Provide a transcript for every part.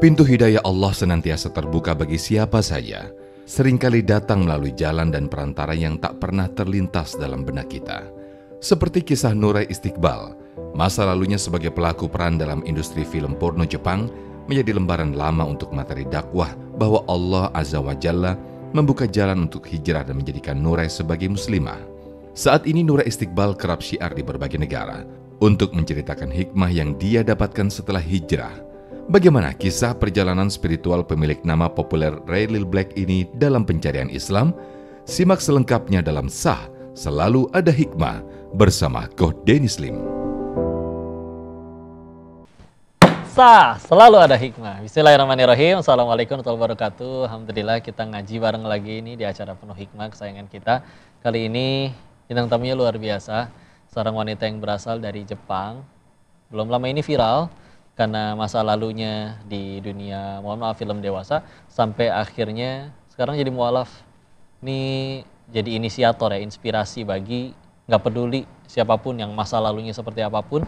Pintu hidayah Allah senantiasa terbuka bagi siapa saja, seringkali datang melalui jalan dan perantara yang tak pernah terlintas dalam benak kita. Seperti kisah Nurai Istiqbal, masa lalunya sebagai pelaku peran dalam industri film porno Jepang menjadi lembaran lama untuk materi dakwah bahwa Allah Azza wa Jalla membuka jalan untuk hijrah dan menjadikan Nurai sebagai muslimah. Saat ini Nurai Istiqbal kerap syiar di berbagai negara untuk menceritakan hikmah yang dia dapatkan setelah hijrah. Bagaimana kisah perjalanan spiritual pemilik nama populer Ray Lil Black ini dalam pencarian Islam? Simak selengkapnya dalam Sah Selalu Ada Hikmah bersama Coach Dennis Lim. Sah Selalu Ada Hikmah. Bismillahirrahmanirrahim. Assalamualaikum warahmatullahi wabarakatuh. Alhamdulillah kita ngaji bareng lagi ini di acara penuh hikmah kesayangan kita. Kali ini bintang tamunya luar biasa. Seorang wanita yang berasal dari Jepang. Belum lama ini viral karena masa lalunya di dunia, mohon maaf, film dewasa, sampai akhirnya sekarang jadi mualaf. Ini jadi inisiator ya, inspirasi bagi nggak peduli siapapun yang masa lalunya seperti apapun,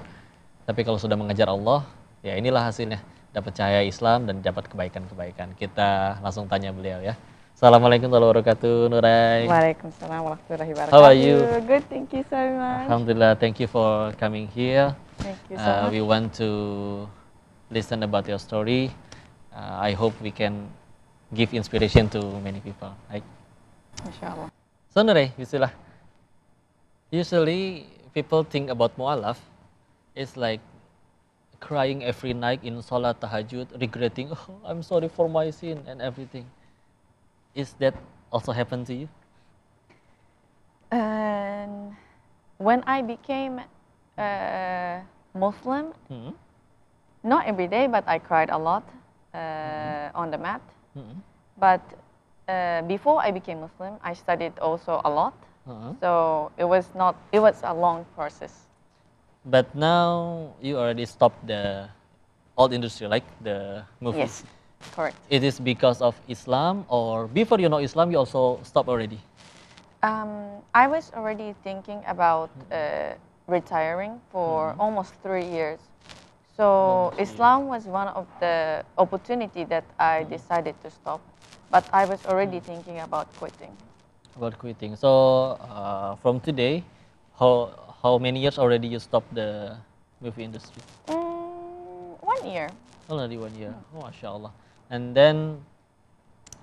tapi kalau sudah mengejar Allah, ya inilah hasilnya, dapat cahaya Islam dan dapat kebaikan-kebaikan. Kita langsung tanya beliau ya. Assalamualaikum warahmatullahi wabarakatuh, Nurai. Waalaikumsalam warahmatullahi wabarakatuh. How are you? Good, thank you so much. Alhamdulillah, thank you for coming here. Thank you so much. We want to listen about your story. I hope we can give inspiration to many people. Right? Inshallah. So Nurai, bismillah. Usually people think about mu'alaf, it's like crying every night in salat tahajud, regretting, oh, I'm sorry for my sin and everything. Is that also happen to you? And when I became Muslim, not every day, but I cried a lot on the mat. But before I became Muslim, I studied also a lot. So it was a long process. But now you already stopped the old industry, like the movies. Yes, correct. It is because of Islam, or before you know Islam, you also stop already? I was already thinking about retiring for almost 3 years. So Islam was one of the opportunity that I decided to stop, but I was already thinking about quitting. About quitting. So from today, how many years already you stopped the movie industry? 1 year. Already 1 year. Oh, mashallah. And then,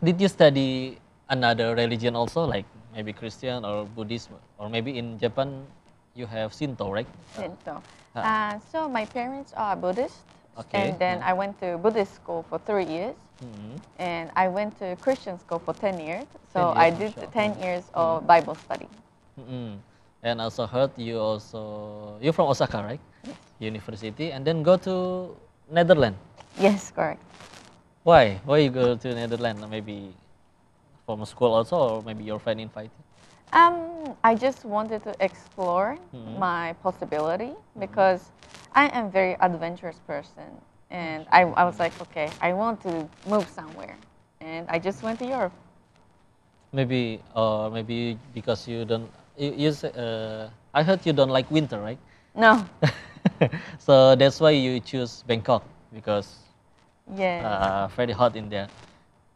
did you study another religion also, like maybe Christian or Buddhism, or maybe in Japan you have Shinto, right? Shinto. So my parents are Buddhist, Okay. and then I went to Buddhist school for 3 years, and I went to Christian school for 10 years. 10 So years, I did mashallah. 10 years of Bible study. And also heard you're from Osaka, right? University, and then go to Netherlands. Yes, correct. Why? Why you go to Netherlands? Maybe from school also, or maybe your friend invited? I just wanted to explore my possibility because I am very adventurous person, and I was like, okay, I want to move somewhere, and I just went to Europe. Maybe, or maybe because you don't. I heard you don't like winter, right? No. So that's why you choose Bangkok, because Yes. very hot in there.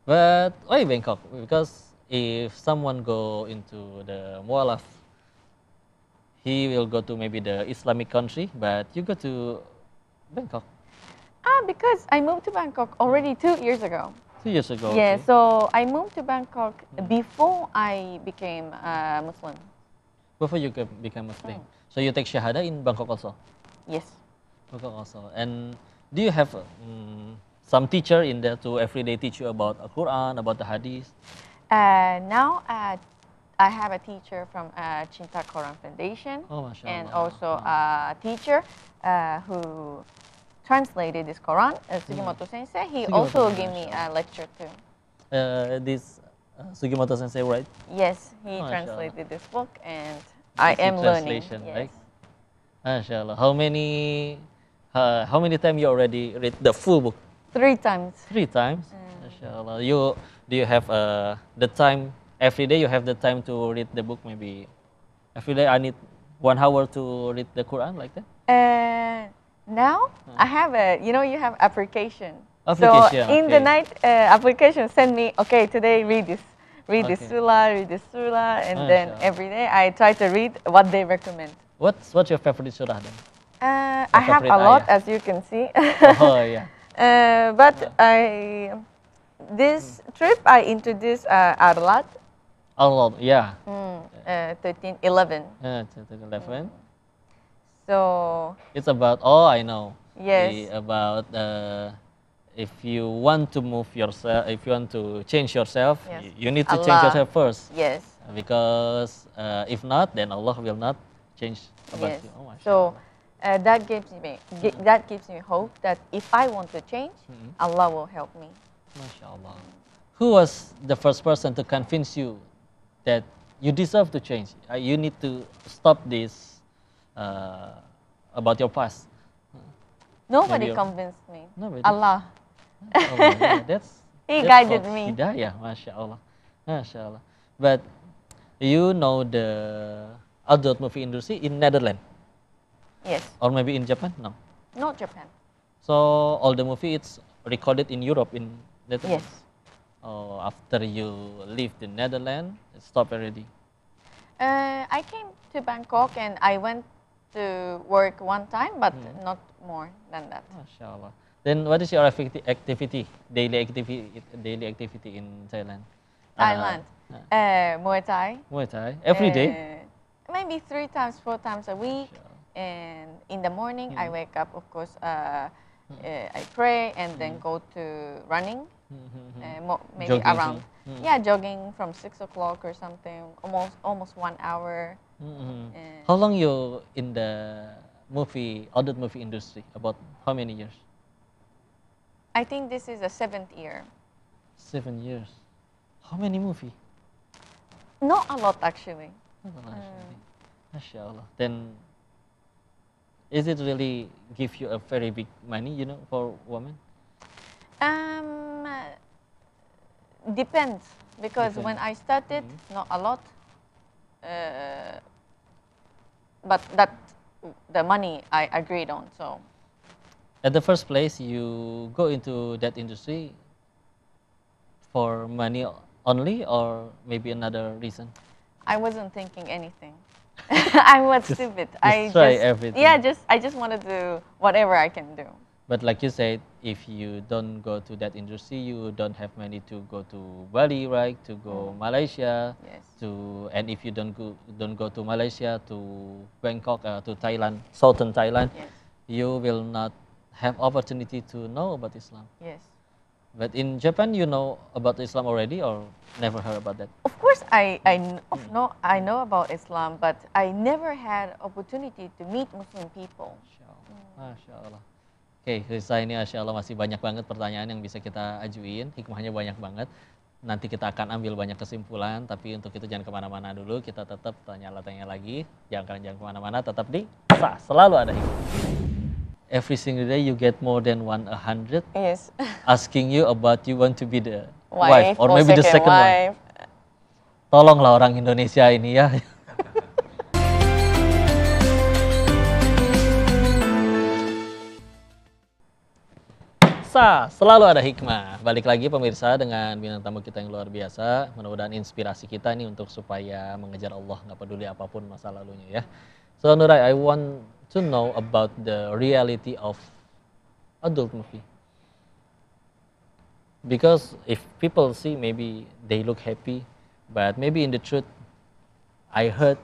But why Bangkok? Because if someone go into the mualaf, he will go to maybe the Islamic country, but you go to Bangkok Because I moved to Bangkok already 2 years ago. 2 years ago. Yeah, okay. so I moved to Bangkok before I became Muslim. Before you become Muslim. So you take Shahada in Bangkok also? Yes. Bangkok also. And do you have some teacher in there to everyday teach you about Al-Quran, about the Hadith? Now I have a teacher from Cinta Quran Foundation, Oh, Masya and Allah. also a teacher who translated this Quran, Sugimoto Sensei. He Sugimoto also Sensei, gave me a lecture too. This Sugimoto Sensei, right? Yes, he Masya Allah. translated this book, and I It's a am learning. translation, Yes. right? Masya Allah. How many times you already read the full book? 3 times. 3 times. Masya Allah. Do you have the time every day? You have the time to read the book? Maybe every day I need 1 hour to read the Quran, like that. Now I have you have application So Application. in the night, application send me, okay, today read this Okay. read this surah, and then Masya Allah. every day I try to read what they recommend. What's your favorite surah then? I have favorite a lot, ayah? as you can see. Oh yeah. But this trip I introduced Arlat, Allah. Yeah. 13, 11. 11. So It's about. Oh, I know. yes, About if you want to move yourself, if you want to change yourself, Yes. you need to change Allah. yourself first. yes, Because if not, then Allah will not change about yes. you. Oh, Masya So Allah. that gives me hope that if I want to change, Allah will help me. Masya Allah. Who was the first person to convince you that you deserve to change? You need to stop this about your past. Nobody Maybe- convinced me. Nobody? Allah. Oh my God, He that's guided called me. Hidayah, Masya Allah. Masya Allah. But you know the adult movie industry in Netherlands Yes, or maybe in Japan? No. not Japan. So all the movie it's recorded in Europe in Netherlands. Yes. Oh, after you leave the Netherlands, it stopped already. I came to Bangkok and I went to work one time, but not more than that. Masya Allah. Then what is your daily activity in Thailand? Thailand, Muay Thai. Muay Thai every day. Maybe 3 times, 4 times a week. And in the morning, I wake up, of course, I pray and then go to running. Maybe Jogging. around, jogging from 6 o'clock or something, almost 1 hour. How long you in the adult movie industry? About how many years? I think this is the 7th year. 7 years. How many movie? Not a lot, actually. Masya Allah. Then, is it really give you a very big money, for women? Depends, because when Depends. I started, not a lot. But that the money I agreed on. So At the first place, you go into that industry for money only, or maybe another reason? I wasn't thinking anything. I was stupid. I try everything. Yeah, I just wanted to do whatever I can do. But like you said, if you don't go to that industry, you don't have money to go to Bali, right? To go Malaysia. Yes. And if you don't go to Malaysia, to Bangkok, to Thailand, southern Thailand, Yes. you will not have opportunity to know about Islam. Yes. But in Japan, you know about Islam already, or never heard about that? Of course, I know about Islam, but I never had opportunity to meet Muslim people. Masya Allah. Masya Allah. Oke, Risa, ini Masya Allah masih banyak banget pertanyaan yang bisa kita ajuin, hikmahnya banyak banget. Nanti kita akan ambil banyak kesimpulan, tapi untuk itu jangan kemana-mana dulu, kita tetap tanya lagi, jangan kemana-mana, tetap di Selalu Ada Hikmah. Every single day you get more than 100 Yes. asking you about you want to be the Wife or maybe the second one. wife. Tolonglah orang Indonesia ini ya. Selalu ada hikmah. Balik lagi pemirsa dengan bintang tamu kita yang luar biasa. Mudah-mudahan inspirasi kita nih untuk supaya mengejar Allah, nggak peduli apapun masa lalunya ya. So Nurai, I want to know about the reality of adult movie. Because if people see, maybe they look happy, but maybe in the truth, I heard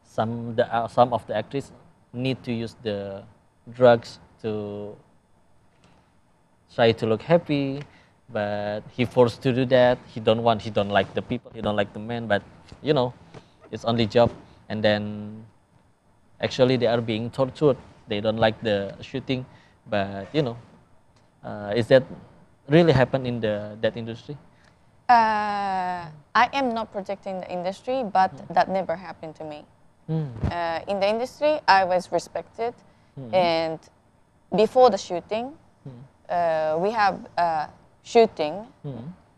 some of the actors need to use the drugs to try to look happy, but he forced to do that. He don't like the people, he don't like the men, but it's only job. And then actually they are being tortured. They don't like the shooting, but is that really happen in that industry? I am not projecting the industry, but that never happened to me. In the industry, I was respected, and before the shooting, we have shooting,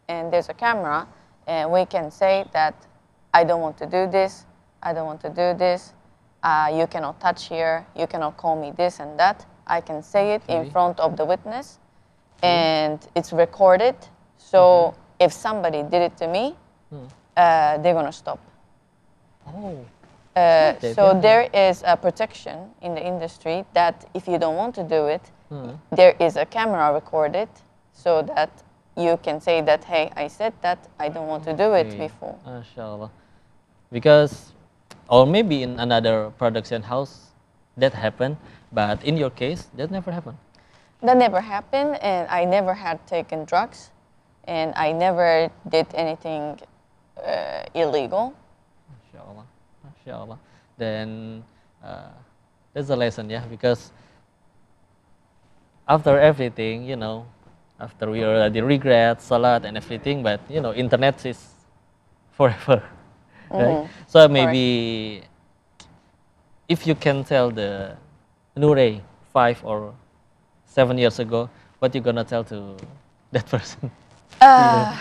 and there's a camera, and we can say that I don't want to do this, I don't want to do this, you cannot touch here, you cannot call me this and that. I can say it in front of the witness, and it's recorded. So if somebody did it to me, they're gonna stop. Oh. So there is a protection in the industry that if you don't want to do it, there is a camera recorded so that you can say that, hey, I said that, I don't want to do it before. MashaAllah. Because, or maybe in another production house that happened, but in your case, that never happened. That never happened, and I never had taken drugs, and I never did anything illegal. MashaAllah. MashaAllah. Then that's a lesson, yeah, because after everything, you know, after we already regret salat and everything, but you know, internet is forever, right? So maybe if you can tell the Nure 5 or 7 years ago, what you gonna tell to that person? I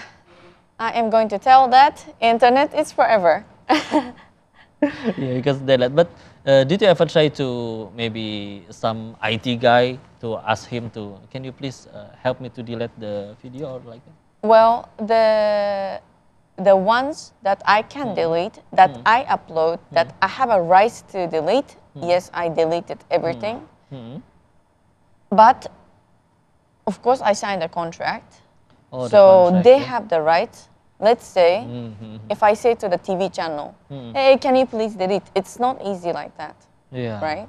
am going to tell that internet is forever. Yeah, because they let. But did you ever try to maybe some IT guy to ask him to, can you please help me to delete the video or like that? Well, the ones that I can delete, that I upload, that I have a right to delete, yes, I deleted everything. But of course, I signed a contract, Oh, the so contract, they yeah. have the right. Let's say, if I say to the TV channel, hey, can you please delete? It's not easy like that, Yeah. right?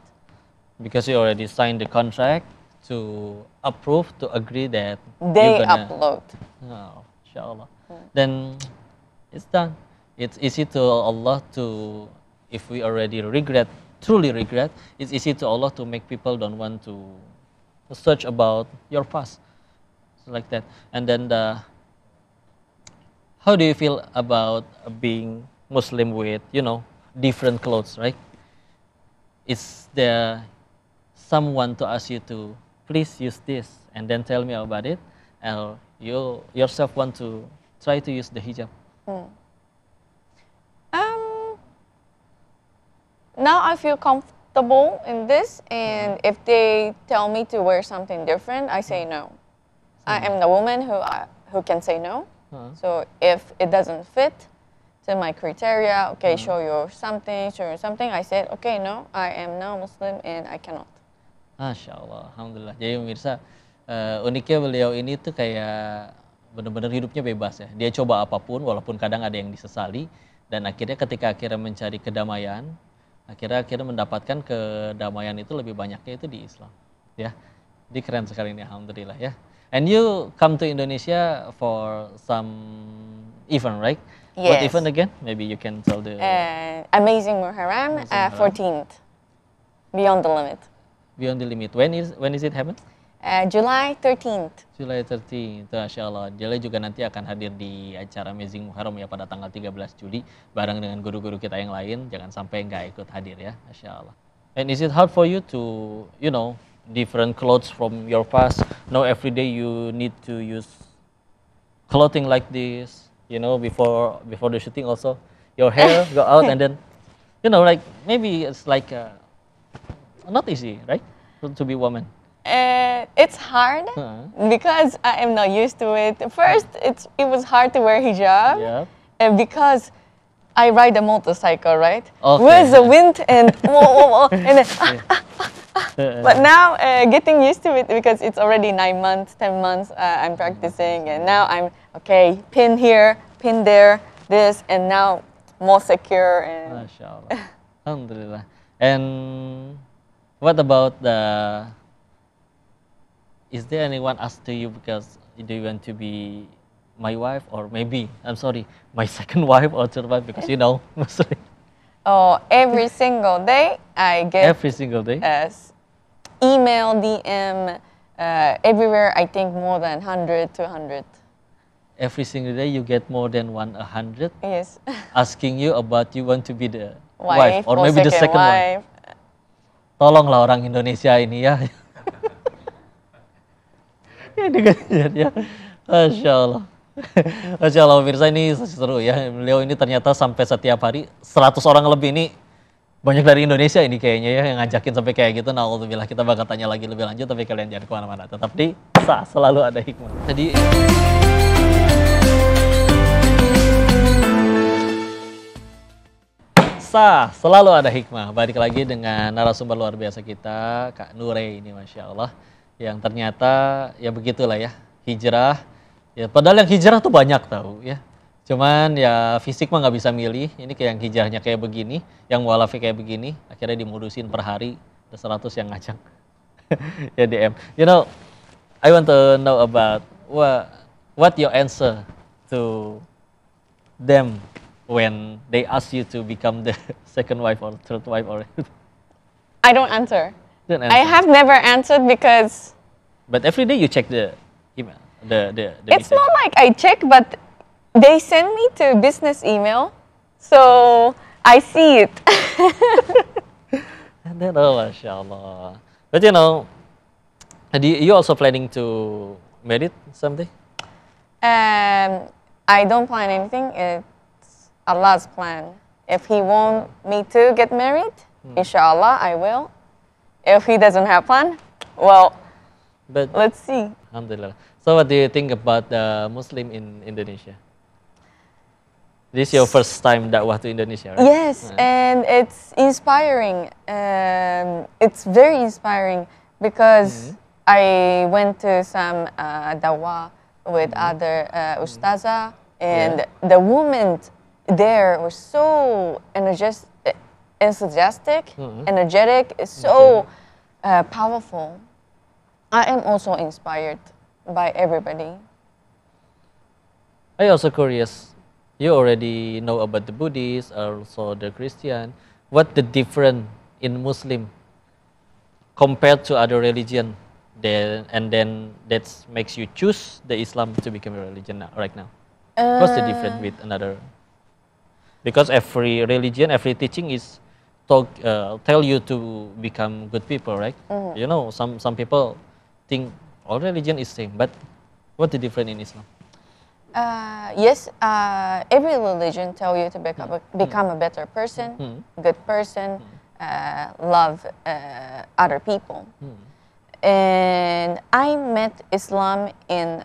Because you already signed the contract to approve, to agree that They you're gonna upload. Oh, inshallah. Then it's done. It's easy to Allah to, if we already regret, truly regret, it's easy to Allah to make people don't want to search about your past. So like that. And then how do you feel about being Muslim with, you know, different clothes, right? Is there someone to ask you to please use this and then tell me about it, or you yourself want to try to use the hijab? Now I feel comfortable in this, and if they tell me to wear something different, I say no. I am the woman who can say no. So if it doesn't fit to my criteria, okay, show you something, I said, okay, no, I am now Muslim and I cannot. Masya Allah, alhamdulillah. Jadi pemirsa, uniknya beliau ini tuh kayak benar-benar hidupnya bebas ya. Dia coba apapun, walaupun kadang ada yang disesali, dan akhirnya ketika akhirnya mencari kedamaian, akhirnya mendapatkan kedamaian itu lebih banyaknya itu di Islam, ya. Jadi keren sekali ini, alhamdulillah ya. And you come to Indonesia for some event, right? What Yes. event again? Maybe you can tell the Amazing Muharram, 14th, Beyond the Limit. Beyond the Limit. When is it happen? July 13th. July 13, Masya Allah. Jale juga nanti akan hadir di acara Amazing Muharram ya pada tanggal 13 Juli bareng dengan guru-guru kita yang lain. Jangan sampai nggak ikut hadir ya, Masya Allah. And is it hard for you to, you know, different clothes from your past? Now every day you need to use clothing like this, you know, before the shooting also. Your hair go out and then, you know, like maybe it's like not easy, right, to be woman. It's hard because I am not used to it. First, it was hard to wear hijab because I ride a motorcycle, right? Okay. With the wind and and then, but now getting used to it because it's already 9 months, 10 months I'm practicing, and now I'm okay. Pin here, pin there, this, and now more secure. And Masya Allah. Alhamdulillah. And what about the? Is there anyone asked to you because do you want to be my wife, or maybe I'm sorry, my second wife or third wife, because you know Muslim. oh, every single day I get Every single day. email, DM, everywhere. I think more than 100, 200. Every single day you get more than 100 Yes. asking you about you want to be the Wife or maybe the second wife. wife. Tolonglah orang Indonesia ini ya. Ya dengar ya. Masya Allah. Masya Allah pemirsa, ini seru ya. Beliau ini ternyata sampai setiap hari 100 orang lebih ini banyak dari Indonesia ini kayaknya ya yang ngajakin sampai kayak gitu. Nah, kita bakal tanya lagi lebih lanjut, tapi kalian jangan kemana-mana. Tetap di Selalu Ada Hikmah. Tadi Selalu Ada Hikmah. Balik lagi dengan narasumber luar biasa kita, Kak Nure ini, Masya Allah. Yang ternyata ya begitulah ya, hijrah. Ya, padahal yang hijrah tuh banyak tahu ya. Cuman ya fisik mah nggak bisa milih. Ini kayak yang hijrahnya kayak begini, yang mualafnya kayak begini, akhirnya dimudusin per hari, ada 100 yang ngajak. Ya DM. You know, I want to know about what your answer to them when they ask you to become the second wife or third wife or I don't answer. Don't I answer. have never answered because But every day you check the email, the it's message. not like I check, but they send me to business email, so I see it. And then, oh, Masya Allah. But you know, you also planning to marry someday? I don't plan anything. It's Allah's plan. If He want me to get married, inshallah, I will. If He doesn't have plan, well, But let's see. Alhamdulillah. So what do you think about the Muslim in Indonesia? This is your first time dakwah to Indonesia, right? Yes, and it's inspiring. It's very inspiring because I went to some dawah with other ustazah, and the women there were so enthusiastic, energetic, so powerful. I am also inspired by everybody. I also curious. You already know about the Buddhist, also the Christian. What the difference in Muslim compared to other religion? Then that makes you choose the Islam to become a religion right now. What's the difference with another? Because every religion, every teaching is tell you to become good people, right? You know, some people think all religion is same, but what's the difference in Islam? Yes, every religion tell you to become a better person, good person, love other people. And I met Islam in,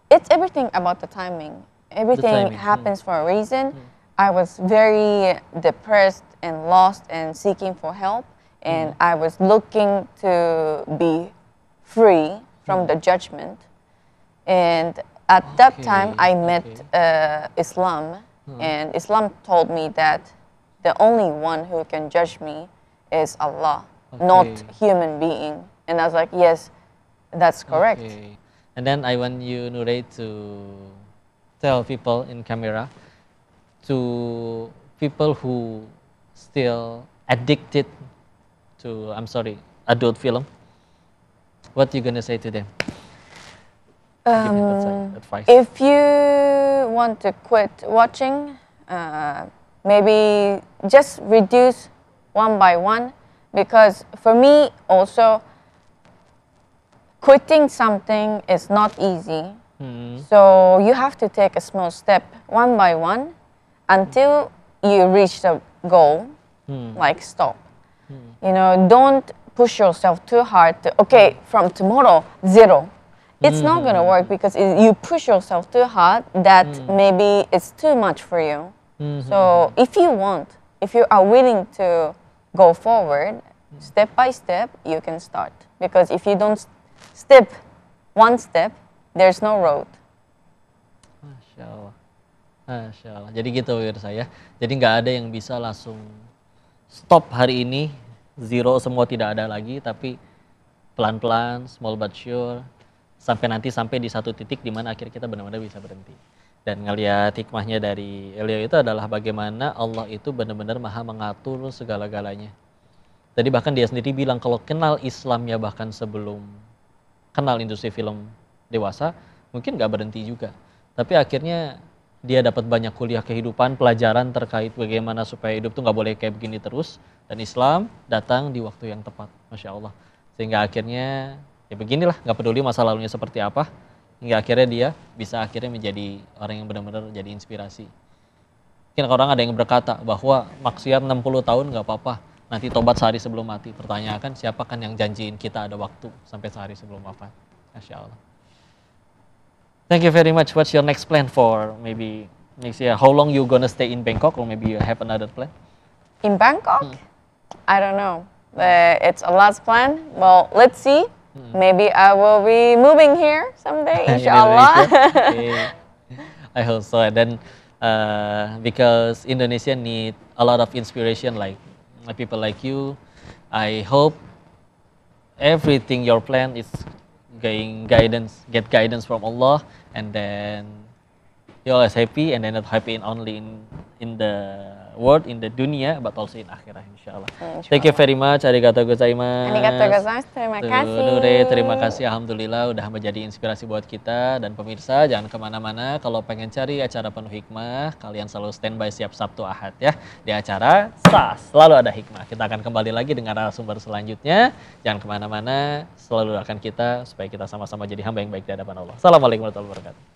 it's everything about the timing. Everything timing, happens for a reason. I was very depressed and lost and seeking for help. And I was looking to be free from the judgment. And at that time, I met Islam, and Islam told me that the only one who can judge me is Allah, not human being. And I was like, yes, that's correct. Okay. And then I want you, Nure, to tell people in camera, to people who still addicted to, adult film. What you gonna say to them? Give me advice. If you want to quit watching, maybe just reduce one by one, because for me also, quitting something is not easy. So you have to take a small step one by one until you reach the goal, like stop. You know, don't push yourself too hard to, okay, from tomorrow, 0. It's not going to work because you push yourself too hard, that maybe it's too much for you. So if you are willing to go forward, step by step, you can start. Because if you don't step one step, there's no road. Masya Allah. Masya Allah. Jadi gitu pemirsa ya. Jadi nggak ada yang bisa langsung stop hari ini, 0 semua tidak ada lagi, tapi pelan-pelan, small but sure, sampai di satu titik di mana akhirnya kita benar-benar bisa berhenti. Dan ngelihat hikmahnya dari Elio itu adalah bagaimana Allah itu benar-benar maha mengatur segala-galanya. Tadi bahkan dia sendiri bilang kalau kenal Islamnya bahkan sebelum kenal industri film dewasa, mungkin nggak berhenti juga. Tapi akhirnya dia dapat banyak kuliah kehidupan, pelajaran terkait bagaimana supaya hidup tuh nggak boleh kayak begini terus. Dan Islam datang di waktu yang tepat, Masya Allah. Sehingga akhirnya, ya beginilah, nggak peduli masa lalunya seperti apa. Hingga akhirnya dia bisa menjadi orang yang benar-benar jadi inspirasi. Mungkin orang ada yang berkata bahwa maksiat 60 tahun nggak apa-apa, nanti tobat sehari sebelum mati. Pertanyakan siapa kan yang janjiin kita ada waktu sampai sehari sebelum wafat. Masya Allah. Thank you very much. What's your next plan for maybe next year? How long you gonna stay in Bangkok, or maybe you have another plan? In Bangkok? I don't know. It's a last plan. Well, let's see. Maybe I will be moving here someday, inshallah. Okay. I hope so. And then because Indonesia need a lot of inspiration like people like you, I hope everything your plan is get guidance from Allah, and then you're always happy, and then not happy only in the world, in the dunia, but also in akhirah, insyaAllah. Thank you very much. Arigatou gozaimasu. Arigatou gozaimasu. Terima kasih. Nure, terima kasih. Alhamdulillah udah menjadi inspirasi buat kita. Dan pemirsa, jangan kemana-mana. Kalau pengen cari acara penuh hikmah, kalian selalu standby siap Sabtu Ahad ya. Di acara selalu ada hikmah. Kita akan kembali lagi dengan narasumber selanjutnya. Jangan kemana-mana. Selalu doakan kita supaya kita sama-sama jadi hamba yang baik di hadapan Allah. Assalamualaikum warahmatullahi wabarakatuh.